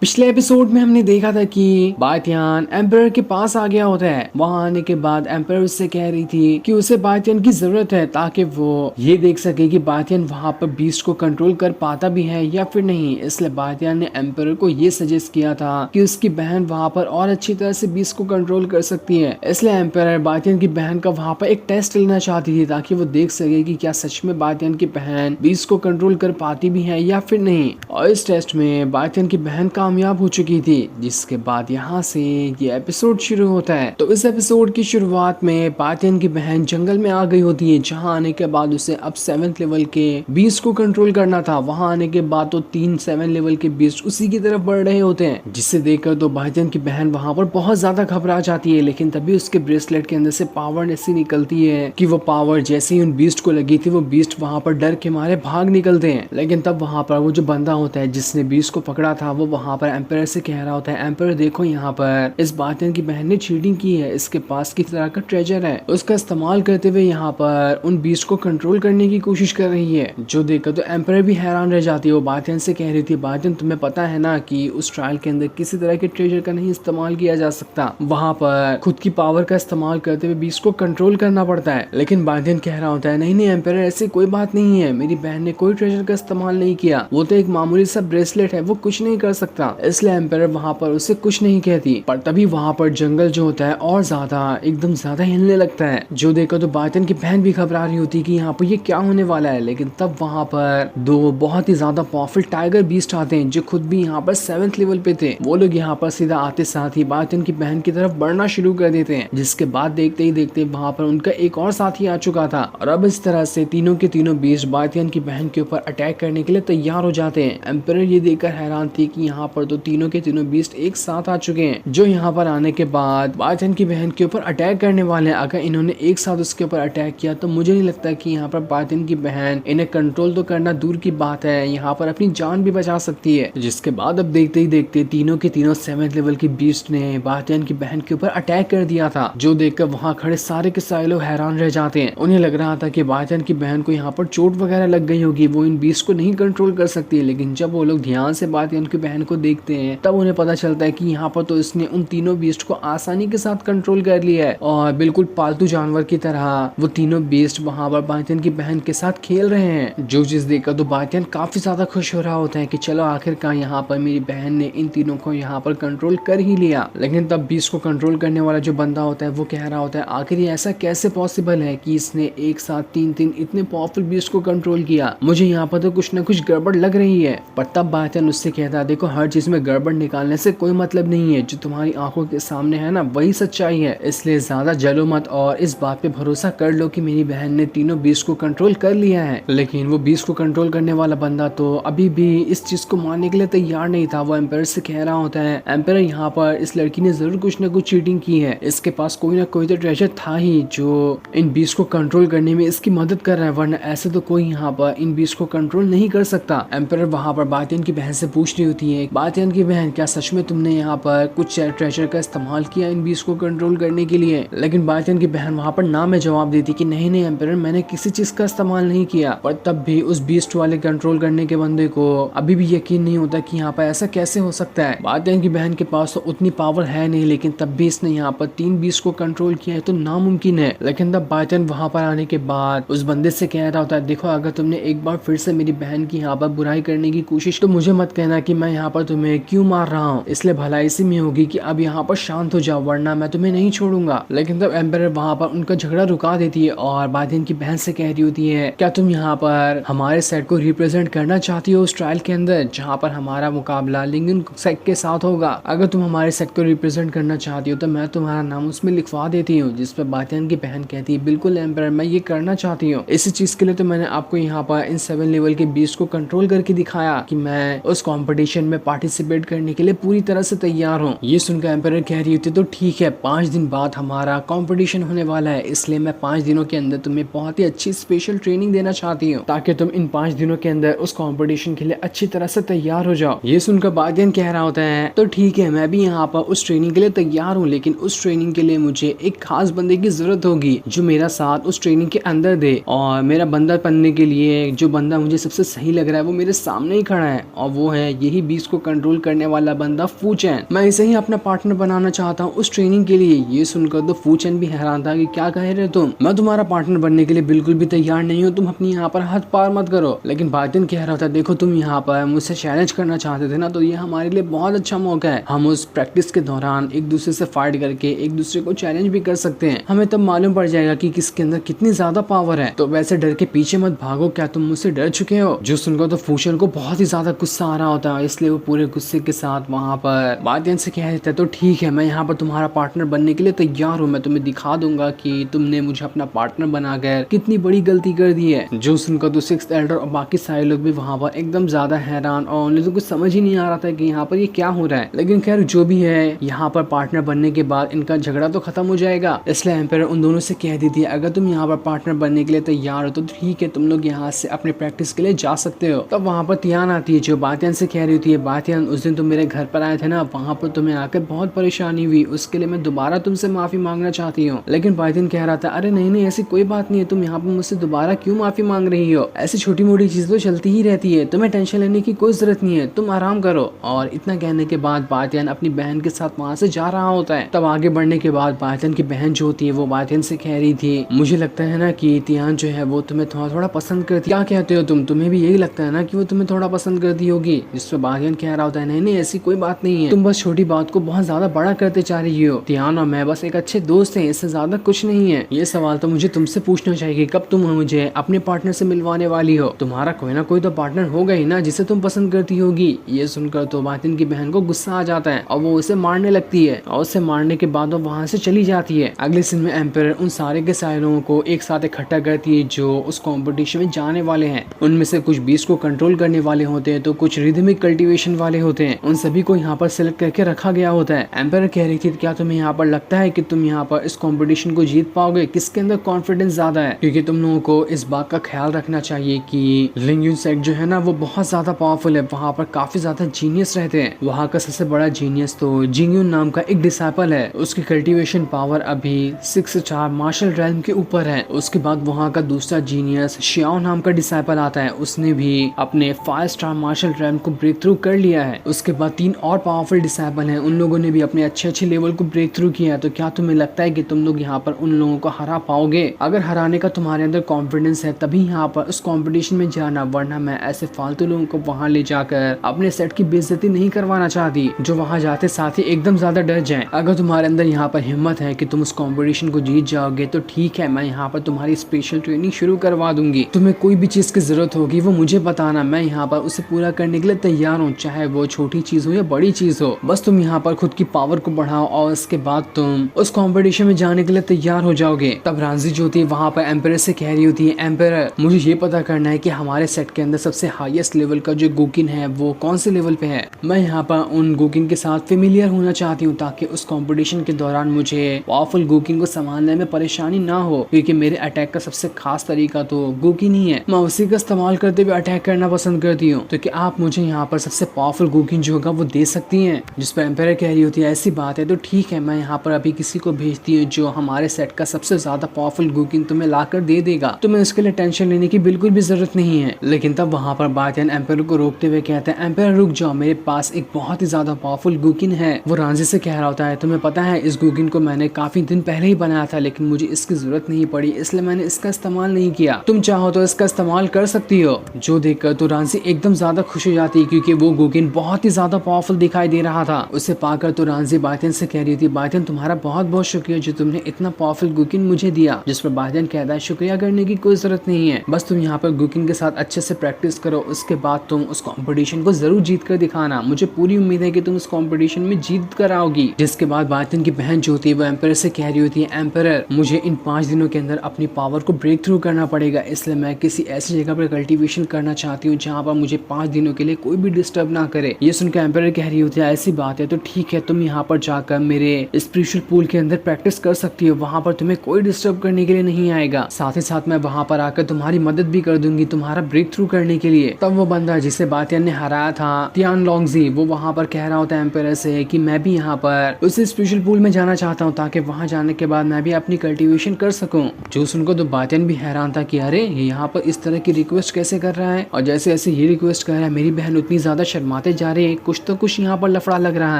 पिछले एपिसोड में हमने देखा था कि बातियान एम्पायर के पास आ गया होता है। वहां आने के बाद एम्पायर उससे कह रही थी कि उसे बातियान की जरूरत है ताकि वो ये देख सके कि बातियान वहां पर बीस्ट को कंट्रोल कर पाता भी है या फिर नहीं। इसलिए बातियान ने एम्पायर को ये सजेस्ट किया था कि उसकी बहन वहां पर और अच्छी तरह से बीस्ट को कंट्रोल कर सकती है। इसलिए एम्पायर बातियान की बहन का वहां पर एक टेस्ट लेना चाहती थी ताकि वो देख सके कि क्या सच में बातियान की बहन बीस्ट को कंट्रोल कर पाती भी है या फिर नहीं। और इस टेस्ट में बातियान की बहन कामयाब हो चुकी थी, जिसके बाद यहाँ से ये एपिसोड शुरू होता है। तो इस एपिसोड की शुरुआत में बातियान की बहन जंगल में आ गई होती है, जहाँ आने के बाद उसे अब 7th लेवल के बीस्ट को कंट्रोल करना था। वहां आने के बाद तो 7 लेवल के बीस्ट उसी की तरफ बढ़ रहे होते हैं, जिससे देखकर तो बातियान की बहन वहां पर बहुत ज्यादा घबरा जाती है। लेकिन तभी उसके ब्रेसलेट के अंदर से पावर ऐसी निकलती है कि वो पावर जैसे ही उन बीस्ट को लगी थी, वो बीस्ट वहां पर डर के मारे भाग निकलते हैं। लेकिन तब वहां पर वो जो बंदा होता है जिसने बीस्ट को पकड़ा था, वो वहां पर एम्पायर से कह रहा होता है, एम्पायर देखो यहाँ पर इस बातियान की बहन ने चीटिंग की है, इसके पास किस तरह का ट्रेजर है, उसका इस्तेमाल करते हुए यहाँ पर उन बीस्ट को कंट्रोल करने की कोशिश कर रही है। जो देखकर तो एम्पायर भी हैरान रह जाती है। वो बातियान से कह रही थी, बातियान तुम्हें पता है ना कि उस ट्रायल के अंदर किसी तरह के ट्रेजर का नहीं इस्तेमाल किया जा सकता, वहां पर खुद की पावर का इस्तेमाल करते हुए बीस्ट को कंट्रोल करना पड़ता है। लेकिन बातियान कह रहा होता है, नहीं नहीं एम्पायर ऐसी कोई बात नहीं है, मेरी बहन ने कोई ट्रेजर का इस्तेमाल नहीं किया, वो तो एक मामूली सा ब्रेसलेट है, वो कुछ नहीं कर सकता। इसलिए एम्पायर वहां पर उसे कुछ नहीं कहती। पर तभी वहां पर जंगल जो होता है और ज्यादा एकदम ज्यादा हिलने लगता है। जो देखकर तो बातियान की बहन भी घबरा रही होती कि यहाँ पर ये क्या होने वाला है। लेकिन तब वहां पर दो बहुत ही ज्यादा पावरफुल टाइगर बीस्ट आते हैं, जो खुद भी यहाँ पर 7th लेवल पे थे। वो लोग यहाँ पर सीधा आते साथ ही बातियान की बहन की तरफ बढ़ना शुरू कर देते हैं, जिसके बाद देखते ही देखते वहां पर उनका एक और साथी आ चुका था। और अब इस तरह से तीनों के तीनों बीस्ट बातियान की बहन के ऊपर अटैक करने के लिए तैयार हो जाते हैं। एम्पायर ये देखकर हैरान थी कि यहाँ पर तो तीनों के तीनों बीस्ट एक साथ आ चुके हैं, जो यहाँ पर आने के बाद बातियान की बहन के ऊपर अटैक करने वाले हैं। अगर इन्होंने एक साथ उसके ऊपर अटैक किया तो मुझे नहीं लगता कि यहाँ पर बातियान की बहन इन्हें कंट्रोल तो करना दूर की बात है, यहाँ पर अपनी जान भी बचा सकती है। जिसके बाद अब देखते ही देखते तीनों के तीनों 7th लेवल की बीस्ट ने बातियान की बहन के ऊपर अटैक कर दिया था। जो देखकर वहाँ खड़े सारे के सारे लोग हैरान रह जाते हैं। उन्हें लग रहा था कि बातियान की बहन को यहाँ पर चोट वगैरह लग गई होगी, वो इन बीस्ट को नहीं कंट्रोल कर सकती है। लेकिन जब वो लोग ध्यान से बातियान की बहन को देखते हैं, तब उन्हें पता चलता है कि यहाँ पर तो इसने उन तीनों बीस्ट को आसानी के साथ कंट्रोल कर लिया है और बिल्कुल पालतू जानवर की तरह वो तीनों बीस्ट वहां पर बातियान की बहन के साथ खेल रहे हैं। जो चीज देखकर तो बातियान काफी ज्यादा खुश हो रहा होता है कि चलो आखिरकार यहाँ पर मेरी बहन ने इन तीनों को यहाँ पर कंट्रोल कर ही लिया। लेकिन तब बीस्ट को कंट्रोल करने वाला जो बंदा होता है वो कह रहा होता है, आखिर ये ऐसा कैसे पॉसिबल है कि इसने एक साथ तीन इतने पावरफुल बीस्ट को कंट्रोल किया, मुझे यहाँ पर तो कुछ न कुछ गड़बड़ लग रही है। पर तब बातियान उससे कहता है, देखो हर चीज में गड़बड़ निकालने से कोई मतलब नहीं है, जो तुम्हारी आंखों के सामने है ना वही सच्चाई है, इसलिए ज्यादा जलो मत और इस बात पे भरोसा कर लो कि मेरी बहन ने तीनों बीस्ट को कंट्रोल कर लिया है। लेकिन वो बीस्ट को कंट्रोल करने वाला बंदा तो अभी भी इस चीज को मानने के लिए तैयार नहीं था। वो एम्पायर से कह रहा होता है, एम्पायर यहाँ पर इस लड़की ने जरूर कुछ न कुछ चीटिंग की है, इसके पास कोई ना कोई तो ट्रेजर था ही जो इन बीस्ट को कंट्रोल करने में इसकी मदद कर रहा है, वरना ऐसे तो कोई यहाँ पर इन बीस्ट को कंट्रोल नहीं कर सकता। एम्पायर वहाँ पर बातियान की बहन से पूछ रही होती है, बातियान की बहन क्या सच में तुमने यहाँ पर कुछ ट्रेजर का इस्तेमाल किया इन बीस्ट को कंट्रोल करने के लिए? लेकिन बातियान की बहन वहाँ पर ना में जवाब देती कि नहीं नहीं एम्पायर, मैंने किसी चीज का इस्तेमाल नहीं किया। पर तब भी उस बीस्ट वाले कंट्रोल करने के बंदे को अभी भी यकीन नहीं होता कि यहाँ पर ऐसा कैसे हो सकता है। बातियान की बहन के पास तो उतनी पावर है नहीं, लेकिन तब भी इसने यहाँ पर 3 बीस्ट को कंट्रोल किया है, तो नामुमकिन है। लेकिन तब बातियान वहाँ पर आने के बाद उस बंदे से कह रहा होता है, देखो अगर तुमने एक बार फिर से मेरी बहन की यहाँ पर बुराई करने की कोशिश, तो मुझे मत कहना कि मैं यहाँ पर तुम्हें क्यों मार रहा हूँ, इसलिए भलाई इसी में होगी कि अब यहाँ पर शांत हो जाओ, वरना मैं तुम्हें नहीं छोड़ूंगा। लेकिन तब एम्पायर वहाँ पर उनका झगड़ा रुका देती है और बातियान की बहन से कह रही होती है, क्या तुम यहाँ पर हमारे सेट को रिप्रेजेंट करना चाहती हो उस ट्रायल के अंदर, जहाँ पर हमारा मुकाबला लिंगन सेट के साथ होगा? अगर तुम हमारे सेट को रिप्रेजेंट करना चाहती हो तो मैं तुम्हारा नाम उसमें लिखवा देती हूँ। जिस पर बातियान की बहन कहती है, बिल्कुल एम्पायर, मैं ये करना चाहती हूँ। इसी चीज के लिए तो मैंने आपको यहाँ पर इन 7 लेवल के बीस्ट को कंट्रोल करके दिखाया कि मैं उस कॉम्पिटिशन में पार्टिसिपेट करने के लिए पूरी तरह से तैयार हूँ। ये सुनकर एम्पायर कह रही होती, तो ठीक है, 5 दिन बाद हमारा कॉम्पिटिशन होने वाला है, इसलिए मैं 5 दिनों के अंदर तुम्हें बहुत ही अच्छी स्पेशल ट्रेनिंग देना चाहती हूँ, ताकि तुम इन 5 दिनों के अंदर उस कॉम्पिटिशन के लिए अच्छी तरह से तैयार हो जाओ। ये सुनकर बातियान कह रहा होता है, तो ठीक है, मैं भी यहाँ पर उस ट्रेनिंग के लिए तैयार हूँ, लेकिन उस ट्रेनिंग के लिए मुझे एक खास बंदे की जरूरत होगी जो मेरा साथ उस ट्रेनिंग के अंदर दे। और मेरा बंदा बनने के लिए जो बंदा मुझे सबसे सही लग रहा है वो मेरे सामने ही खड़ा है, और वो है यही बीस्ट को कंट्रोल करने वाला बंदा फूचेन, मैं इसे ही अपना पार्टनर बनाना चाहता हूँ उस ट्रेनिंग के लिए। ये सुनकर तो फूचेन भी हैरान था कि क्या कह रहे हो तुम, मैं तुम्हारा पार्टनर बनने के लिए बिल्कुल भी तैयार नहीं हूँ, तुम अपनी यहाँ पर हद पार मत करो। लेकिन बातिन कह रहा था देखो तुम यहाँ पर मुझसे चैलेंज करना चाहते थे ना, तो ये हमारे लिए बहुत अच्छा मौका है। हम उस प्रैक्टिस के दौरान एक दूसरे से फाइट करके एक दूसरे को चैलेंज भी कर सकते हैं, हमें तब मालूम पड़ जाएगा कि किसके अंदर कितनी ज्यादा पावर है। तो वैसे डर के पीछे मत भागो, क्या तुम मुझसे डर चुके हो? जो सुनकर तो फूचेन को बहुत ही ज्यादा गुस्सा आ रहा होता है, इसलिए वो पूरे गुस्से के साथ वहाँ पर बातिन से कह देता है तो ठीक है, मैं यहाँ पर तुम्हारा पार्टनर बनने के लिए तैयार हूँ, मैं तुम्हें दिखा दूंगा कि तुमने मुझे अपना पार्टनर बनाकर कितनी बड़ी गलती कर दी है। जो सुनकर तो सिक्स्थ एल्डर और बाकी सारे लोग भी वहाँ पर एकदम ज्यादा हैरान और उन्हें तो कुछ समझ ही नहीं आ रहा था कि यहाँ पर ये क्या हो रहा है। लेकिन खैर जो भी है, यहाँ पर पार्टनर बनने के बाद इनका झगड़ा तो खत्म हो जाएगा, इसलिए एम्पायर उन दोनों से कह दी थी अगर तुम यहाँ पर पार्टनर बनने के लिए तैयार हो तो ठीक है, तुम लोग यहाँ से अपने प्रैक्टिस के लिए जा सकते हो। तब वहाँ पर तियान आती है जो बातियान से कह रही होती है, बातियान उस दिन तुम मेरे घर पर आए थे ना, वहाँ पर तुम्हें आकर बहुत परेशानी हुई, उसके लिए मैं दोबारा तुमसे माफी मांगना चाहती हूँ। लेकिन बातियान कह रहा था अरे नहीं नहीं, ऐसी कोई बात नहीं है, तुम यहाँ पर मुझसे दोबारा क्यों माफी मांग रही हो, ऐसी छोटी मोटी चीजें तो चलती ही रहती है, तुम्हें टेंशन लेने की कोई जरूरत नहीं है, तुम आराम करो। और इतना कहने के बाद बातियान अपनी बहन के साथ वहाँ से जा रहा होता है। तब आगे बढ़ने के बाद बातियान की बहन जो होती है वो बातियान से कह रही थी मुझे लगता है ना कि तियान जो है वो तुम्हें थोड़ा थोड़ा पसंद करती, क्या कहते हो तुम, तुम्हें भी यही लगता है ना कि वो तुम्हें थोड़ा पसंद करती होगी? जिस पर बातियान कह रहा होता है नहीं नहीं, ऐसी कोई बात नहीं है, तुम बस छोटी बात को बहुत ज्यादा बड़ा करते जा रही हो, तियान और मैं बस एक अच्छे दोस्त हैं, इससे ज्यादा कुछ नहीं है। ये सवाल तो मुझे तुमसे पूछना चाहिए कब तुम मुझे अपने पार्टनर से मिलवाने वाली हो, तुम्हारा कोई ना कोई तो पार्टनर होगा ही ना जिसे तुम पसंद करती होगी। ये सुनकर तो बातियान की बहन को गुस्सा आ जाता है और वो उसे मारने लगती है और उसे मारने के बाद वो वहाँ से चली जाती है। अगले सीन में एम्पायर उन सारे के सारे लोगों को एक साथ इकट्ठा करती है जो उस कंपटीशन में जाने वाले हैं। उनमें से कुछ बीस्ट को कंट्रोल करने वाले होते हैं तो कुछ रिदमिक कल्टीवेशन वाले होते हैं, उन सभी को यहाँ पर सिलेक्ट करके रखा गया होता है। एम्पायर कह रही थी क्या तुम्हें यहाँ पर लगता है कि तुम यहाँ पर इस कंपटीशन को जीत पाओगे, किसके अंदर कॉन्फिडेंस ज्यादा है? क्योंकि तुम लोगों को इस बात का ख्याल रखना चाहिए कि लिंग सेट जो है ना वो बहुत ज्यादा पावरफुल है, वहाँ पर काफी ज्यादा जीनियस रहते हैं। वहाँ का सबसे बड़ा जीनियस तो जिंगयून नाम का एक डिसाइपल है, उसकी कल्टीवेशन पावर अभी 6 स्टार मार्शल रेल्म के ऊपर है। उसके बाद वहाँ का दूसरा जीनियस शियाओ नाम का डिसाइपल आता है, उसने भी अपने 5 स्टार मार्शल रेल्म को ब्रेक थ्रू कर लिया है। उसके बाद 3 और पावरफुल डिसाइपल हैं, उन लोगों ने भी अपने अच्छे लेवल को ब्रेक थ्रू किया है। तो क्या तुम्हें लगता है कि तुम लोग यहाँ पर उन लोगों को हरा पाओगे? अगर हराने का तुम्हारे अंदर कॉन्फिडेंस है तभी यहाँ पर उस कॉम्पिटिशन में जाना, वरना मैं ऐसे फालतू लोगों को वहाँ ले जाकर अपने सेट की बेइज्जती नहीं करवाना चाहती जो वहाँ जाते साथ ही एकदम ज्यादा डर जाएं। अगर तुम्हारे अंदर यहाँ पर हिम्मत है कि तुम उस कंपटीशन को जीत जाओगे तो ठीक है, मैं यहाँ पर तुम्हारी स्पेशल ट्रेनिंग शुरू करवा दूंगी। तुम्हें कोई भी चीज की जरूरत होगी वो मुझे बताना, मैं यहाँ पर उसे पूरा करने के लिए तैयार हूँ, चाहे वो छोटी चीज हो या बड़ी चीज हो। बस तुम यहाँ पर खुद की पावर को बढ़ाओ और उसके बाद तुम उस कंपटीशन में जाने के लिए तैयार हो जाओगे। तब रांजी जो होती है वहाँ पर एम्पायर से कह रही होती है एम्पायर मुझे ये पता करना है कि हमारे सेट के अंदर सबसे हाईएस्ट लेवल का जो गुकिन है वो कौन से लेवल पे है। मैं यहाँ पर उन गुकिन के साथ फेमिलियर होना चाहती हूँ ताकि उस कंपटीशन के दौरान मुझे पावरफुल गुकिन को संभालने में परेशानी ना हो, क्योंकि मेरे अटैक का सबसे खास तरीका तो गुकिन ही है। मैं उसी का इस्तेमाल करते हुए अटैक करना पसंद करती हूँ, तो क्या आप मुझे यहाँ पर सबसे पावरफुल गुकिन जो होगा वो दे सकती हैं? जिस पर एम्पायर कह रही होती है ऐसी बात है तो ठीक है, मैं यहाँ पर अभी किसी को भेजती हूँ जो हमारे सेट का सबसे ज्यादा पावरफुल गुकिन तुम्हें लाकर दे देगा, तुम्हें इसके लिए टेंशन लेने की बिल्कुल भी जरूरत नहीं है। लेकिन तब वहाँ पर बातियान एम्पायर को रोकते हुए कहते हैं एम्पायर रुक जाओ, मेरे पास एक बहुत ही ज्यादा पावरफुल गुकिन है। वो रांझी से कह रहा होता है तुम्हें पता है इस गुकिन को मैंने काफी दिन पहले ही बनाया था, लेकिन मुझे इसकी जरूरत नहीं पड़ी इसलिए मैंने इसका इस्तेमाल नहीं किया, तुम चाहो तो इसका इस्तेमाल कर सकती हो। जो देखकर तो रांझी एकदम ज्यादा खुश हो जाती है क्योंकि वो गुकिन बहुत ही ज्यादा पावरफुल दिखाई दे रहा था। उसे पाकर तो रांझी बातियान से कह रही थी बातियान तुम्हारा बहुत बहुत शुक्रिया जो तुमने इतना पावरफुल गुकिन मुझे दिया। जिस पर बातियान कहता है शुक्रिया करने की कोई जरूरत नहीं है, बस तुम यहाँ पर गुकिन के साथ अच्छे से प्रैक्टिस करो, उसके बाद तुम उस कंपटीशन को जरूर जीत कर दिखाना, मुझे पूरी उम्मीद है कि तुम उस कंपटीशन में जीत कर आओगी। जिसके बाद बातियान की बहन जो होती है वो एम्पायर से कह रही होती है एम्पायर मुझे इन 5 दिनों के अंदर अपनी पावर को ब्रेक थ्रू करना पड़ेगा, इसलिए मैं किसी ऐसी जगह पर कल्टीवेशन करना चाहती हूँ जहाँ पर मुझे 5 दिनों के लिए कोई भी डिस्टर्ब ना करे। ये सुनकर एम्पायर कह रही होती है ऐसी बात है तो ठीक है, तुम यहाँ पर जाकर मेरे स्पिरिचुअल पूल के अंदर प्रैक्टिस कर सकती हो, वहाँ पर तुम्हें कोई डिस्टर्ब करने के लिए नहीं आएगा, साथ ही साथ मैं वहाँ पर आकर तुम्हारी मदद भी कर दूंगी तुम्हारा ब्रेक थ्रू करने के लिए। तब वो बंदा जिसे बातियान ने हराया था तियान लोंगजी, वो वहाँ पर कह रहा होता है एम्पायर से कि मैं भी यहाँ पर उस स्पिरिचुअल पूल में जाना चाहता हूँ ताकि वहाँ जाने के बाद मैं भी अपनी कल्टीवेशन कर सकूँ। जो सुनकर तो बातियान भी हैरान था कि अरे ये यहाँ पर इस तरह की रिक्वेस्ट कैसे कर रहा है, और जैसे ऐसे ये रिक्वेस्ट कर रहा है मेरी बहन उतनी ज्यादा शर्मा घुमाते जा रहे हैं, कुछ तो कुछ यहाँ पर लफड़ा लग रहा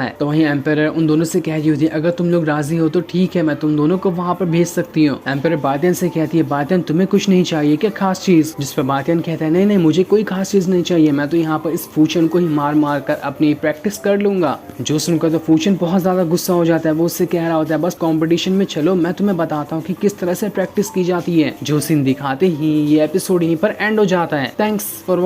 है। तो वहीं एम्पायर उन दोनों से कह रही होती है अगर तुम लोग राजी हो तो ठीक है, मैं तुम दोनों को वहाँ पर भेज सकती हूँ। एम्पायर बातियन से कहती है बातियन तुम्हें कुछ नहीं चाहिए क्या खास चीज? जिस पर बातियन कहता है नहीं नहीं मुझे कोई खास चीज नहीं चाहिए, मैं तो यहाँ पर इस फूचन को ही मार मार कर अपनी प्रैक्टिस कर लूंगा। जो सुनकर तो फूचन बहुत ज्यादा गुस्सा हो जाता है, वो उससे कह रहा होता है बस कंपटीशन में चलो, मैं तुम्हें बताता हूँ कि किस तरह से प्रैक्टिस की जाती है। जो सीन दिखाते ही ये एपिसोड यहीं पर एंड हो जाता है। Thanks for